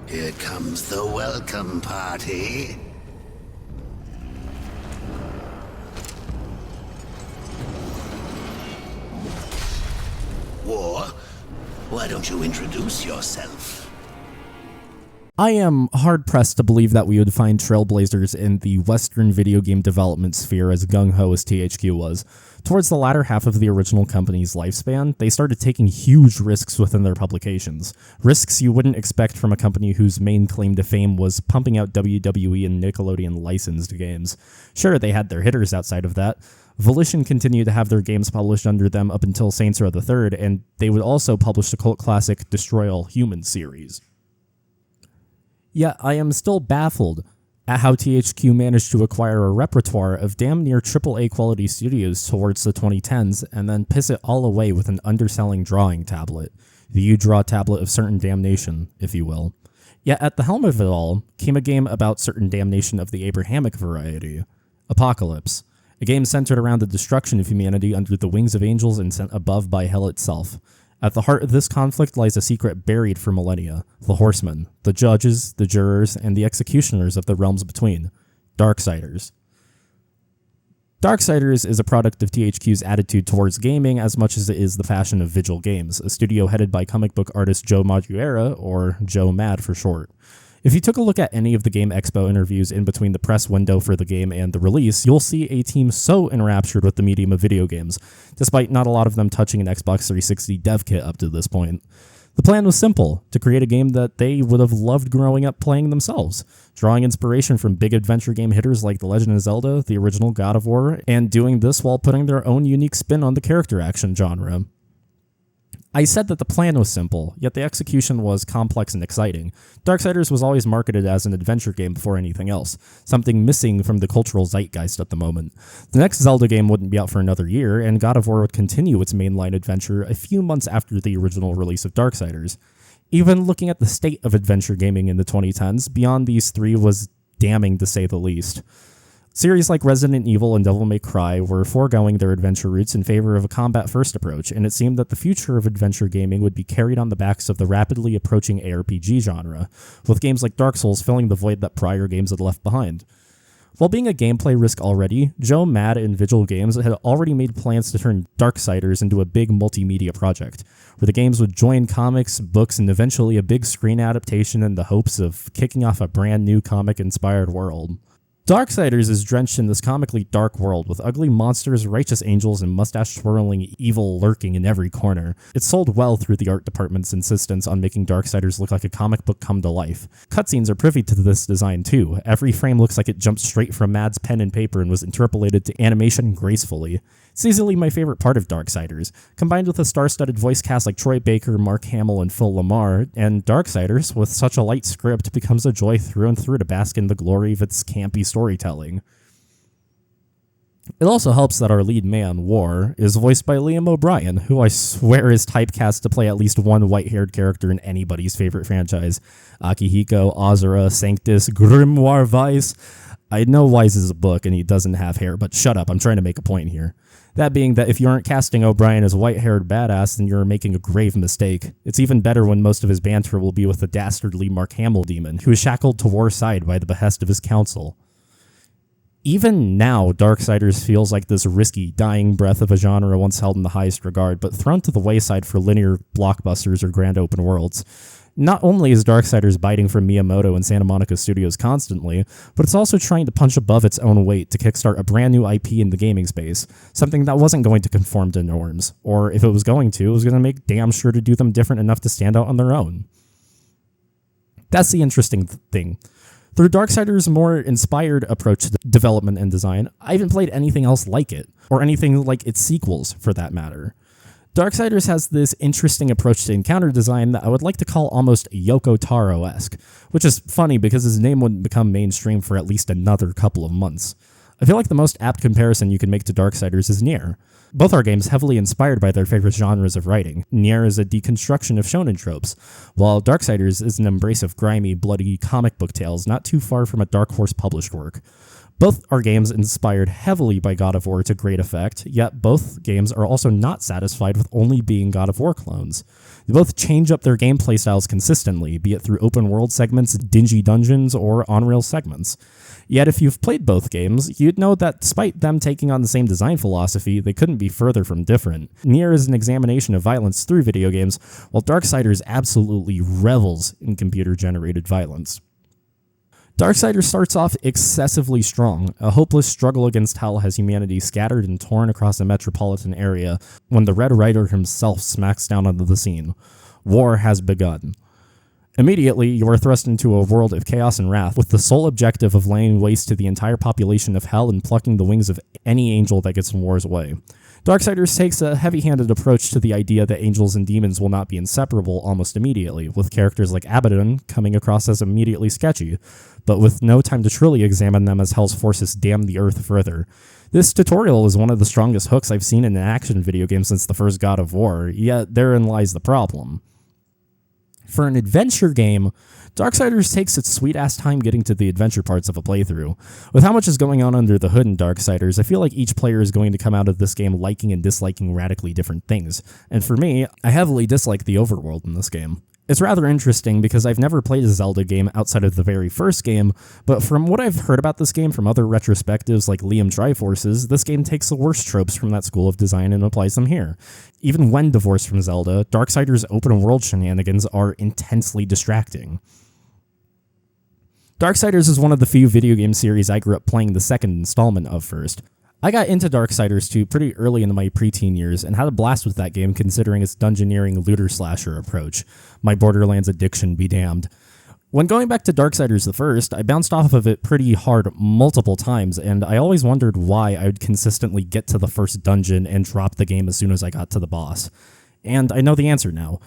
Here comes the welcome party. War, why don't you introduce yourself? I am hard-pressed to believe that we would find trailblazers in the Western video game development sphere as gung-ho as THQ was. Towards the latter half of the original company's lifespan, they started taking huge risks within their publications. Risks you wouldn't expect from a company whose main claim to fame was pumping out WWE and Nickelodeon licensed games. Sure, they had their hitters outside of that. Volition continued to have their games published under them up until Saints Row the Third, and they would also publish the cult classic Destroy All Humans series. Yet I am still baffled at how THQ managed to acquire a repertoire of damn near AAA quality studios towards the 2010s and then piss it all away with an underselling drawing tablet. The UDraw tablet of certain damnation, if you will. Yet at the helm of it all came a game about certain damnation of the Abrahamic variety, Apocalypse, a game centered around the destruction of humanity under the wings of angels and sent above by hell itself. At the heart of this conflict lies a secret buried for millennia, the Horsemen, the judges, the jurors, and the executioners of the realms between, Darksiders. Darksiders is a product of THQ's attitude towards gaming as much as it is the fashion of Vigil Games, a studio headed by comic book artist Joe Madureira, or Joe Mad for short. If you took a look at any of the Game Expo interviews in between the press window for the game and the release, you'll see a team so enraptured with the medium of video games, despite not a lot of them touching an Xbox 360 dev kit up to this point. The plan was simple, to create a game that they would have loved growing up playing themselves, drawing inspiration from big adventure game hitters like The Legend of Zelda, the original God of War, and doing this while putting their own unique spin on the character action genre. I said that the plan was simple, yet the execution was complex and exciting. Darksiders was always marketed as an adventure game before anything else, something missing from the cultural zeitgeist at the moment. The next Zelda game wouldn't be out for another year, and God of War would continue its mainline adventure a few months after the original release of Darksiders. Even looking at the state of adventure gaming in the 2010s, beyond these three was damning to say the least. Series like Resident Evil and Devil May Cry were foregoing their adventure roots in favor of a combat-first approach, and it seemed that the future of adventure gaming would be carried on the backs of the rapidly approaching ARPG genre, with games like Dark Souls filling the void that prior games had left behind. While being a gameplay risk already, Joe Mad and Vigil Games had already made plans to turn Darksiders into a big multimedia project, where the games would join comics, books, and eventually a big screen adaptation in the hopes of kicking off a brand new comic-inspired world. Darksiders is drenched in this comically dark world with ugly monsters, righteous angels, and mustache-twirling evil lurking in every corner. It sold well through the art department's insistence on making Darksiders look like a comic book come to life. Cutscenes are privy to this design too. Every frame looks like it jumped straight from Mad's pen and paper and was interpolated to animation gracefully. It's easily my favorite part of Darksiders. Combined with a star-studded voice cast like Troy Baker, Mark Hamill, and Phil Lamar, and Darksiders, with such a light script, becomes a joy through and through to bask in the glory of its campy storytelling. It also helps that our lead man, War, is voiced by Liam O'Brien, who I swear is typecast to play at least one white-haired character in anybody's favorite franchise. Akihiko, Azura, Sanctus, Grimoire Weiss. I know Wise is a book and he doesn't have hair, but shut up, I'm trying to make a point here. That being that if you aren't casting O'Brien as a white-haired badass, then you're making a grave mistake. It's even better when most of his banter will be with the dastardly Mark Hamill demon, who is shackled to War's side by the behest of his council. Even now, Darksiders feels like this risky, dying breath of a genre once held in the highest regard, but thrown to the wayside for linear blockbusters or grand open worlds. Not only is Darksiders biting from Miyamoto and Santa Monica Studios constantly, but it's also trying to punch above its own weight to kickstart a brand new IP in the gaming space, something that wasn't going to conform to norms, or if it was going to, it was going to make damn sure to do them different enough to stand out on their own. That's the interesting thing. Through Darksiders' more inspired approach to development and design, I haven't played anything else like it, or anything like its sequels, for that matter. Darksiders has this interesting approach to encounter design that I would like to call almost Yoko Taro-esque, which is funny because his name wouldn't become mainstream for at least another couple of months. I feel like the most apt comparison you can make to Darksiders is Nier. Both are games heavily inspired by their favorite genres of writing. Nier is a deconstruction of shonen tropes, while Darksiders is an embrace of grimy, bloody comic book tales not too far from a Dark Horse published work. Both are games inspired heavily by God of War to great effect, yet both games are also not satisfied with only being God of War clones. They both change up their gameplay styles consistently, be it through open world segments, dingy dungeons, or on-rail segments. Yet if you've played both games, you'd know that despite them taking on the same design philosophy, they couldn't be further from different. Nier is an examination of violence through video games, while Darksiders absolutely revels in computer-generated violence. Darksiders starts off excessively strong. A hopeless struggle against hell has humanity scattered and torn across a metropolitan area when the Red Rider himself smacks down onto the scene. War has begun. Immediately, you are thrust into a world of chaos and wrath, with the sole objective of laying waste to the entire population of hell and plucking the wings of any angel that gets in war's way. Darksiders takes a heavy-handed approach to the idea that angels and demons will not be inseparable almost immediately, with characters like Abaddon coming across as immediately sketchy, but with no time to truly examine them as hell's forces damn the earth further. This tutorial is one of the strongest hooks I've seen in an action video game since the first God of War, yet therein lies the problem. For an adventure game, Darksiders takes its sweet-ass time getting to the adventure parts of a playthrough. With how much is going on under the hood in Darksiders, I feel like each player is going to come out of this game liking and disliking radically different things, and for me, I heavily dislike the overworld in this game. It's rather interesting because I've never played a Zelda game outside of the very first game, but from what I've heard about this game from other retrospectives like Liam Triforce's, this game takes the worst tropes from that school of design and applies them here. Even when divorced from Zelda, Darksiders' open world shenanigans are intensely distracting. Darksiders is one of the few video game series I grew up playing the second installment of first. I got into Darksiders 2 pretty early in my preteen years and had a blast with that game considering its dungeoneering looter-slasher approach. My Borderlands addiction be damned. When going back to Darksiders the first, I bounced off of it pretty hard multiple times, and I always wondered why I would consistently get to the first dungeon and drop the game as soon as I got to the boss. And I know the answer now.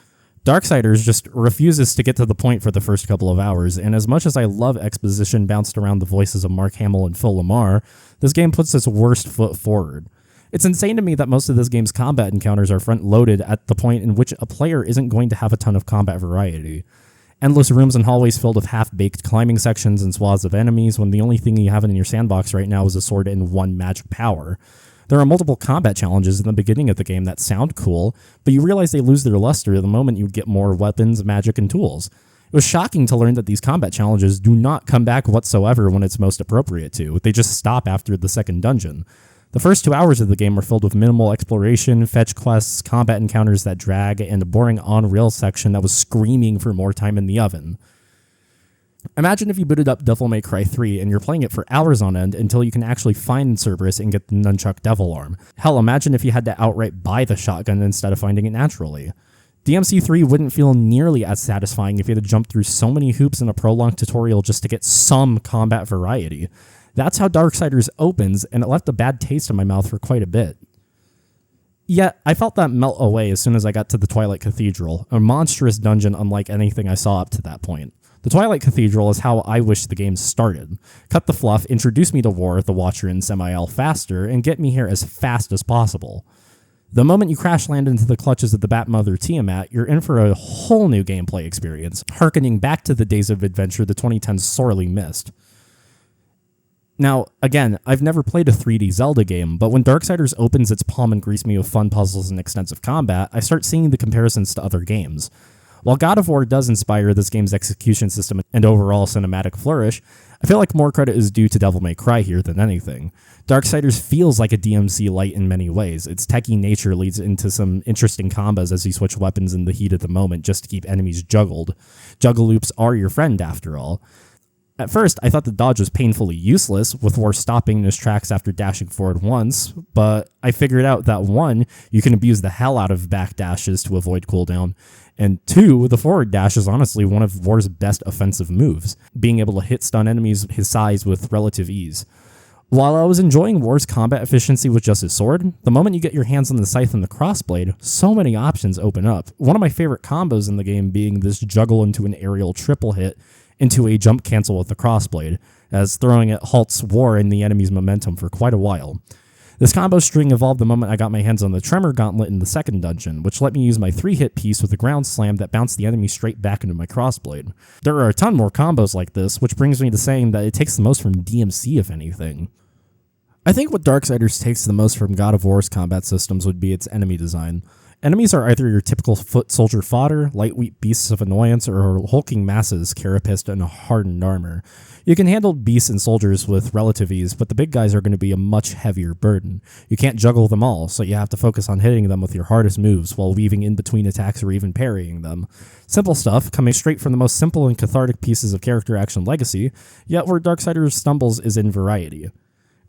Darksiders just refuses to get to the point for the first couple of hours, and as much as I love exposition bounced around the voices of Mark Hamill and Phil Lamar, this game puts its worst foot forward. It's insane to me that most of this game's combat encounters are front-loaded at the point in which a player isn't going to have a ton of combat variety. Endless rooms and hallways filled with half-baked climbing sections and swaths of enemies when the only thing you have in your sandbox right now is a sword and one magic power. There are multiple combat challenges in the beginning of the game that sound cool, but you realize they lose their luster the moment you get more weapons, magic, and tools. It was shocking to learn that these combat challenges do not come back whatsoever when it's most appropriate to. They just stop after the second dungeon. The first 2 hours of the game are filled with minimal exploration, fetch quests, combat encounters that drag, and a boring on-rail section that was screaming for more time in the oven. Imagine if you booted up Devil May Cry 3 and you're playing it for hours on end until you can actually find Cerberus and get the Nunchuck Devil Arm. Hell, imagine if you had to outright buy the shotgun instead of finding it naturally. DMC3 wouldn't feel nearly as satisfying if you had to jump through so many hoops in a prolonged tutorial just to get some combat variety. That's how Darksiders opens, and it left a bad taste in my mouth for quite a bit. Yet, I felt that melt away as soon as I got to the Twilight Cathedral, a monstrous dungeon unlike anything I saw up to that point. The Twilight Cathedral is how I wish the game started. Cut the fluff, introduce me to War, the Watcher, and Samael faster, and get me here as fast as possible. The moment you crash land into the clutches of the Batmother Tiamat, you're in for a whole new gameplay experience, harkening back to the days of adventure the 2010s sorely missed. Now, again, I've never played a 3D Zelda game, but when Darksiders opens its palm and grease me with fun puzzles and extensive combat, I start seeing the comparisons to other games. While God of War does inspire this game's execution system and overall cinematic flourish, I feel like more credit is due to Devil May Cry here than anything. Darksiders feels like a DMC light in many ways. Its techie nature leads into some interesting combos as you switch weapons in the heat of the moment just to keep enemies juggled. Juggle loops are your friend after all. At first, I thought the dodge was painfully useless, with War stopping in his tracks after dashing forward once, but I figured out that 1, you can abuse the hell out of back dashes to avoid cooldown, and 2, the forward dash is honestly one of War's best offensive moves, being able to hit stun enemies his size with relative ease. While I was enjoying War's combat efficiency with just his sword, the moment you get your hands on the scythe and the crossblade, so many options open up. One of my favorite combos in the game being this juggle into an aerial triple hit into a jump cancel with the crossblade, as throwing it halts War and the enemy's momentum for quite a while. This combo string evolved the moment I got my hands on the Tremor Gauntlet in the second dungeon, which let me use my 3-hit piece with a ground slam that bounced the enemy straight back into my crossblade. There are a ton more combos like this, which brings me to saying that it takes the most from DMC if anything. I think what Darksiders takes the most from God of War's combat systems would be its enemy design. Enemies are either your typical foot soldier fodder, lightweight beasts of annoyance, or hulking masses carapaced in a hardened armor. You can handle beasts and soldiers with relative ease, but the big guys are going to be a much heavier burden. You can't juggle them all, so you have to focus on hitting them with your hardest moves while weaving in between attacks or even parrying them. Simple stuff, coming straight from the most simple and cathartic pieces of character action legacy, yet where Darksiders stumbles is in variety.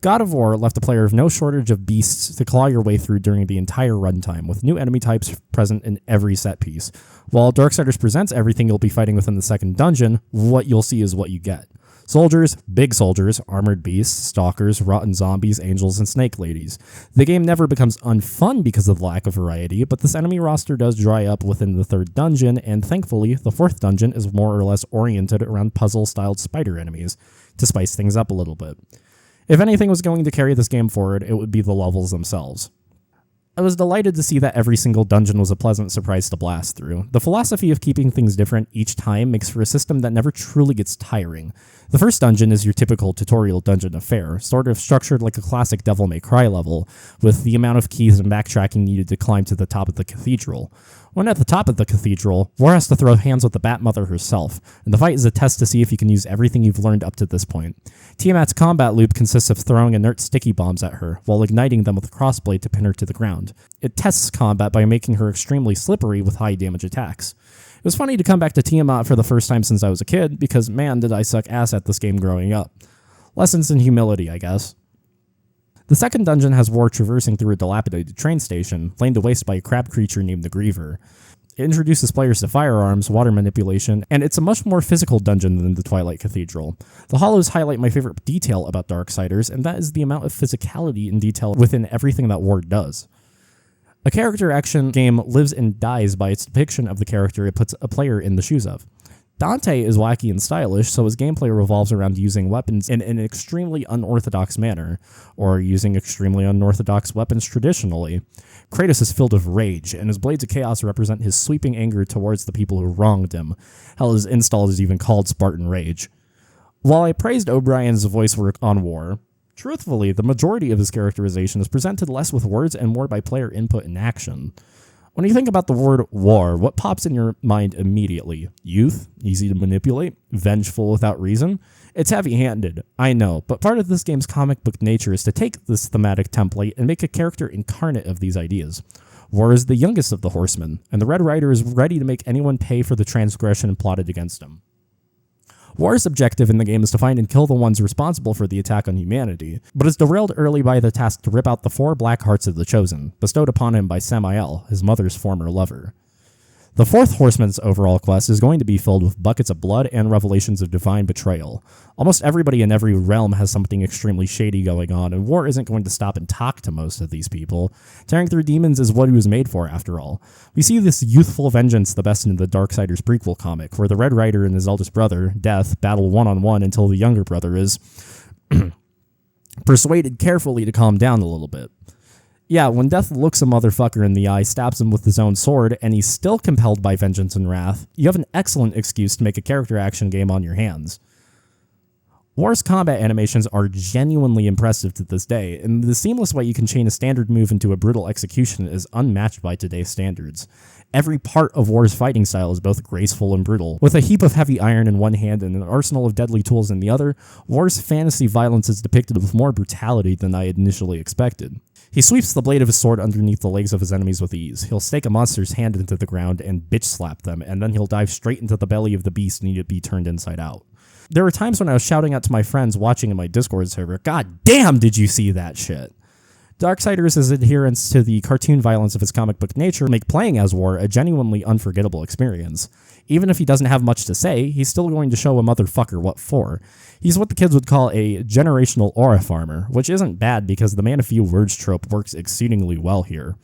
God of War left a player of no shortage of beasts to claw your way through during the entire runtime, with new enemy types present in every set piece. While Darksiders presents everything you'll be fighting within the second dungeon, what you'll see is what you get. Soldiers, big soldiers, armored beasts, stalkers, rotten zombies, angels, and snake ladies. The game never becomes unfun because of the lack of variety, but this enemy roster does dry up within the third dungeon, and thankfully, the fourth dungeon is more or less oriented around puzzle-styled spider enemies, to spice things up a little bit. If anything was going to carry this game forward, it would be the levels themselves. I was delighted to see that every single dungeon was a pleasant surprise to blast through. The philosophy of keeping things different each time makes for a system that never truly gets tiring. The first dungeon is your typical tutorial dungeon affair, sort of structured like a classic Devil May Cry level, with the amount of keys and backtracking needed to climb to the top of the cathedral. When at the top of the cathedral, War has to throw hands with the Bat-Mother herself, and the fight is a test to see if you can use everything you've learned up to this point. Tiamat's combat loop consists of throwing inert sticky bombs at her, while igniting them with a crossblade to pin her to the ground. It tests combat by making her extremely slippery with high damage attacks. It was funny to come back to Tiamat for the first time since I was a kid, because man did I suck ass at this game growing up. Lessons in humility, I guess. The second dungeon has War traversing through a dilapidated train station, laid to waste by a crab creature named the Griever. It introduces players to firearms, water manipulation, and it's a much more physical dungeon than the Twilight Cathedral. The hollows highlight my favorite detail about Darksiders, and that is the amount of physicality and detail within everything that War does. A character action game lives and dies by its depiction of the character it puts a player in the shoes of. Dante is wacky and stylish, so his gameplay revolves around using weapons in an extremely unorthodox manner, or using extremely unorthodox weapons traditionally. Kratos is filled with rage, and his blades of chaos represent his sweeping anger towards the people who wronged him. Hell, his install is even called Spartan Rage. While I praised O'Brien's voice work on War, truthfully, the majority of his characterization is presented less with words and more by player input and action. When you think about the word war, what pops in your mind immediately? Youth? Easy to manipulate? Vengeful without reason? It's heavy-handed, I know, but part of this game's comic book nature is to take this thematic template and make a character incarnate of these ideas. War is the youngest of the horsemen, and the Red Rider is ready to make anyone pay for the transgression plotted against him. War's objective in the game is to find and kill the ones responsible for the attack on humanity, but is derailed early by the task to rip out the 4 black hearts of the Chosen, bestowed upon him by Samael, his mother's former lover. The fourth horseman's overall quest is going to be filled with buckets of blood and revelations of divine betrayal. Almost everybody in every realm has something extremely shady going on, and War isn't going to stop and talk to most of these people. Tearing through demons is what he was made for, after all. We see this youthful vengeance the best in the Darksiders prequel comic, where the Red Rider and his eldest brother, Death, battle one-on-one until the younger brother is persuaded carefully to calm down a little bit. Yeah, when Death looks a motherfucker in the eye, stabs him with his own sword, and he's still compelled by vengeance and wrath, you have an excellent excuse to make a character action game on your hands. War's combat animations are genuinely impressive to this day, and the seamless way you can chain a standard move into a brutal execution is unmatched by today's standards. Every part of War's fighting style is both graceful and brutal. With a heap of heavy iron in one hand and an arsenal of deadly tools in the other, War's fantasy violence is depicted with more brutality than I had initially expected. He sweeps the blade of his sword underneath the legs of his enemies with ease. He'll stake a monster's hand into the ground and bitch slap them, and then he'll dive straight into the belly of the beast and need to be turned inside out. There were times when I was shouting out to my friends watching in my Discord server, "God damn, did you see that shit?" Darksiders' adherence to the cartoon violence of his comic book nature make playing as War a genuinely unforgettable experience. Even if he doesn't have much to say, he's still going to show a motherfucker what for. He's what the kids would call a generational aura farmer, which isn't bad because the man of few words trope works exceedingly well here.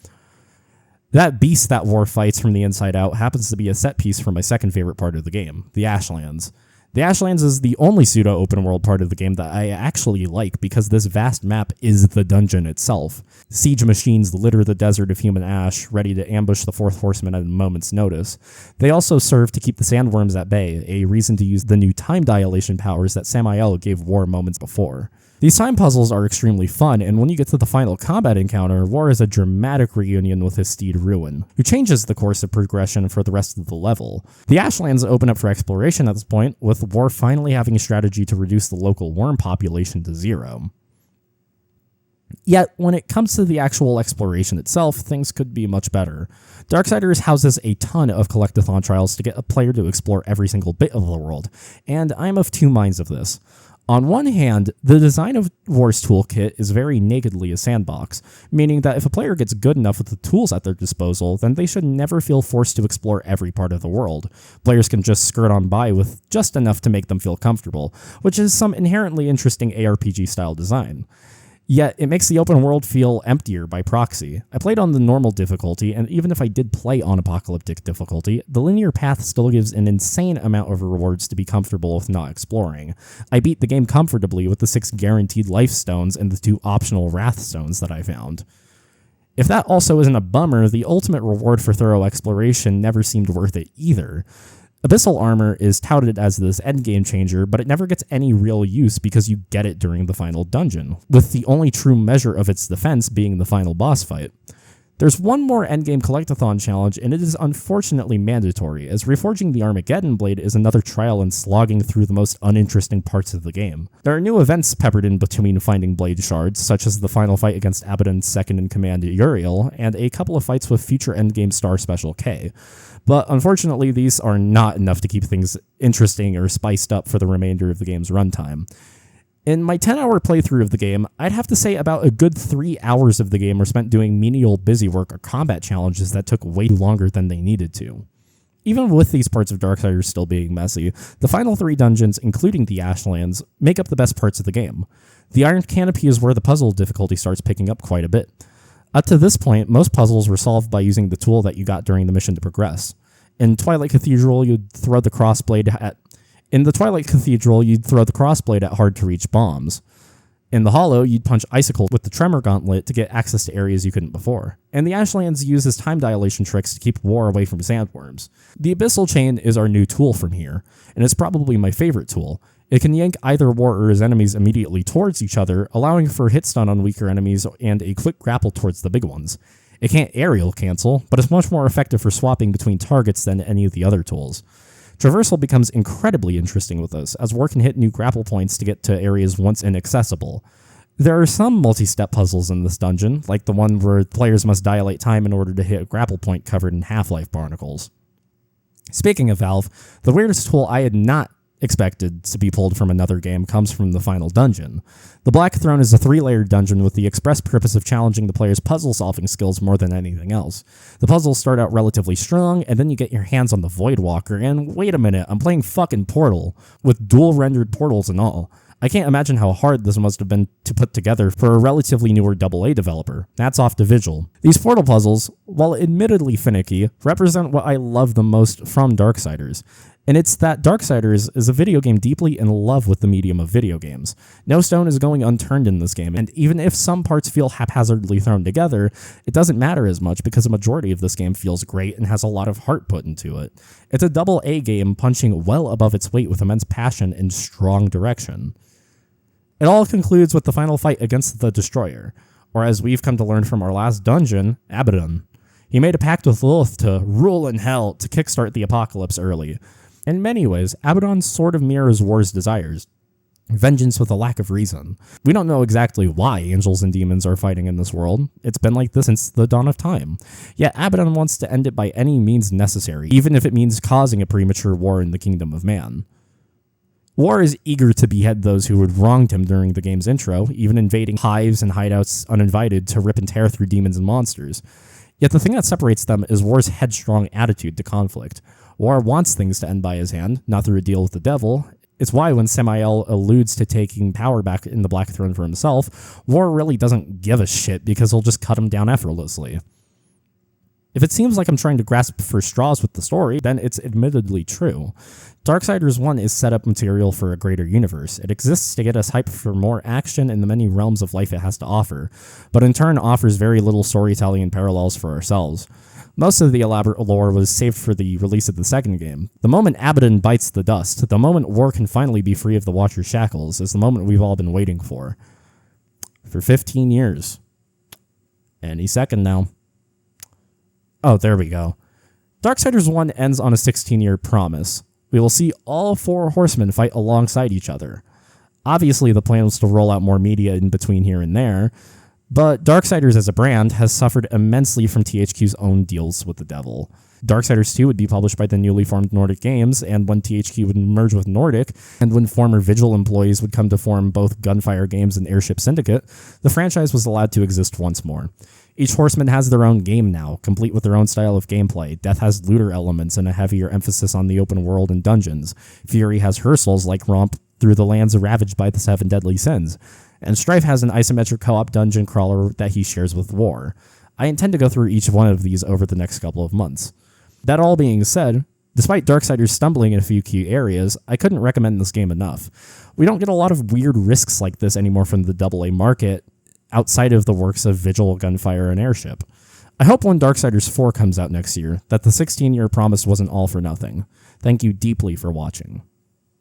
That beast that War fights from the inside out happens to be a set piece for my second favorite part of the game, the Ashlands. The Ashlands is the only pseudo-open world part of the game that I actually like because this vast map is the dungeon itself. Siege machines litter the desert of human ash, ready to ambush the fourth horseman at a moment's notice. They also serve to keep the sandworms at bay, a reason to use the new time dilation powers that Samael gave War moments before. These time puzzles are extremely fun, and when you get to the final combat encounter, War is a dramatic reunion with his steed Ruin, who changes the course of progression for the rest of the level. The Ashlands open up for exploration at this point, with War finally having a strategy to reduce the local worm population to 0. Yet, when it comes to the actual exploration itself, things could be much better. Darksiders houses a ton of collectathon trials to get a player to explore every single bit of the world, and I'm of two minds of this. On one hand, the design of War's toolkit is very nakedly a sandbox, meaning that if a player gets good enough with the tools at their disposal, then they should never feel forced to explore every part of the world. Players can just skirt on by with just enough to make them feel comfortable, which is some inherently interesting ARPG-style design. Yet, it makes the open world feel emptier by proxy. I played on the normal difficulty, and even if I did play on apocalyptic difficulty, the linear path still gives an insane amount of rewards to be comfortable with not exploring. I beat the game comfortably with the 6 guaranteed life stones and the 2 optional wrath stones that I found. If that also isn't a bummer, the ultimate reward for thorough exploration never seemed worth it either. Abyssal armor is touted as this endgame changer, but it never gets any real use because you get it during the final dungeon, with the only true measure of its defense being the final boss fight. There's one more endgame collectathon challenge, and it is unfortunately mandatory, as reforging the Armageddon Blade is another trial in slogging through the most uninteresting parts of the game. There are new events peppered in between finding blade shards, such as the final fight against Abaddon's second-in-command Uriel, and a couple of fights with future endgame star Special K. But unfortunately, these are not enough to keep things interesting or spiced up for the remainder of the game's runtime. In my 10-hour playthrough of the game, I'd have to say about a good 3 hours of the game were spent doing menial busywork or combat challenges that took way longer than they needed to. Even with these parts of Darksiders still being messy, the final 3 dungeons, including the Ashlands, make up the best parts of the game. The Iron Canopy is where the puzzle difficulty starts picking up quite a bit. Up to this point, most puzzles were solved by using the tool that you got during the mission to progress. In Twilight Cathedral, you'd throw the crossblade at hard-to-reach bombs. In the Hollow, you'd punch Icicle with the Tremor Gauntlet to get access to areas you couldn't before. And the Ashlands uses time dilation tricks to keep War away from sandworms. The Abyssal Chain is our new tool from here, and it's probably my favorite tool. It can yank either War or his enemies immediately towards each other, allowing for hit stun on weaker enemies and a quick grapple towards the big ones. It can't aerial cancel, but it's much more effective for swapping between targets than any of the other tools. Traversal becomes incredibly interesting with this, as War can hit new grapple points to get to areas once inaccessible. There are some multi-step puzzles in this dungeon, like the one where players must dilate time in order to hit a grapple point covered in Half-Life barnacles. Speaking of Valve, the weirdest tool I had not expected to be pulled from another game comes from the final dungeon. The Black Throne is a 3-layered dungeon with the express purpose of challenging the player's puzzle-solving skills more than anything else. The puzzles start out relatively strong, and then you get your hands on the Voidwalker, and wait a minute, I'm playing fucking Portal, with dual-rendered portals and all. I can't imagine how hard this must have been to put together for a relatively newer AA developer. That's off to Vigil. These portal puzzles, while admittedly finicky, represent what I love the most from Darksiders. And it's that Darksiders is a video game deeply in love with the medium of video games. No stone is going unturned in this game, and even if some parts feel haphazardly thrown together, it doesn't matter as much because a majority of this game feels great and has a lot of heart put into it. It's a AA game punching well above its weight with immense passion and strong direction. It all concludes with the final fight against the Destroyer, or as we've come to learn from our last dungeon, Abaddon. He made a pact with Lilith to rule in hell to kickstart the apocalypse early. In many ways, Abaddon sort of mirrors War's desires. Vengeance with a lack of reason. We don't know exactly why angels and demons are fighting in this world. It's been like this since the dawn of time. Yet Abaddon wants to end it by any means necessary, even if it means causing a premature war in the kingdom of man. War is eager to behead those who had wronged him during the game's intro, even invading hives and hideouts uninvited to rip and tear through demons and monsters. Yet the thing that separates them is War's headstrong attitude to conflict. War wants things to end by his hand, not through a deal with the devil. It's why when Samael alludes to taking power back in the Black Throne for himself, War really doesn't give a shit because he'll just cut him down effortlessly. If it seems like I'm trying to grasp for straws with the story, then it's admittedly true. Darksiders 1 is set up material for a greater universe. It exists to get us hyped for more action in the many realms of life it has to offer, but in turn offers very little storytelling and parallels for ourselves. Most of the elaborate lore was saved for the release of the second game. The moment Abaddon bites the dust, the moment war can finally be free of the Watcher's shackles, is the moment we've all been waiting for. For 15 years. Any second now. Oh, there we go. Darksiders 1 ends on a 16-year promise. We will see all 4 horsemen fight alongside each other. Obviously, the plan was to roll out more media in between here and there, but Darksiders as a brand has suffered immensely from THQ's own deals with the devil. Darksiders 2 would be published by the newly formed Nordic Games, and when THQ would merge with Nordic, and when former Vigil employees would come to form both Gunfire Games and Airship Syndicate, the franchise was allowed to exist once more. Each horseman has their own game now, complete with their own style of gameplay. Death has looter elements and a heavier emphasis on the open world and dungeons. Fury has her souls-like romp through the lands ravaged by the 7 deadly sins. And Strife has an isometric co-op dungeon crawler that he shares with War. I intend to go through each one of these over the next couple of months. That all being said, despite Darksiders stumbling in a few key areas, I couldn't recommend this game enough. We don't get a lot of weird risks like this anymore from the AA market, outside of the works of Vigil, Gunfire, and Airship. I hope when Darksiders 4 comes out next year, that the 16-year promise wasn't all for nothing. Thank you deeply for watching.